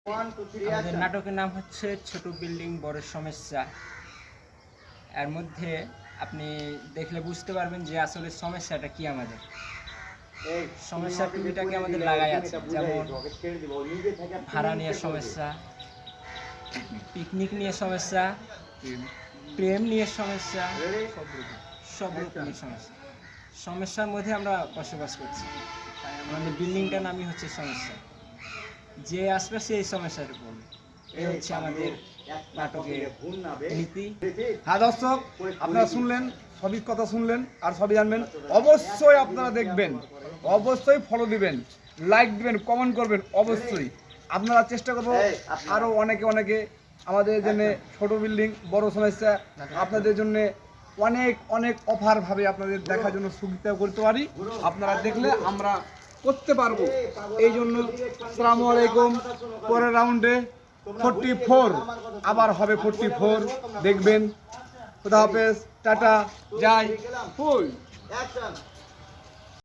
আমাদের নাটকের নাম হচ্ছে ছোট বিল্ডিং বড় সমস্যা। এর মধ্যে আপনি দেখলে বুঝতে পারবেন যে আসলে সমস্যাটা কি। আমাদের সমস্যার টুপিটাকে আমাদের লাগাই আছে, যেমন ভাড়া নিয়ে সমস্যা, পিকনিক নিয়ে সমস্যা, প্রেম নিয়ে সমস্যা, সব রকমের সমস্যা। সমস্যার মধ্যে আমরা বসবাস করছি। আমাদের বিল্ডিংটার নামই হচ্ছে সমস্যা। যে আসবে সেই সমস্যাটা পড়বে। এই হচ্ছে আমাদের নাটকের নীতি। হ্যাঁ দর্শক, আপনারা শুনলেন, সবই কথা শুনলেন আর সবই জানবেন। অবশ্যই আপনারা দেখবেন, অবশ্যই ফলো দিবেন, লাইক দিবেন, কমেন্ট করবেন। অবশ্যই আপনারা চেষ্টা করবো আরও অনেকে আমাদের জন্য ছোট বিল্ডিং বড় সমস্যা আপনাদের জন্য অনেক অফার ভাবে আপনাদের দেখার জন্য সুবিধা করতে পারি। আপনারা দেখলে আমরা করতে পারবো। এই জন্য আসসালামু আলাইকুম। পরের রাউন্ডে 44 আবার হবে 44 দেখবেন। খুদা হাফেজ, টাটা, যাই ফুল।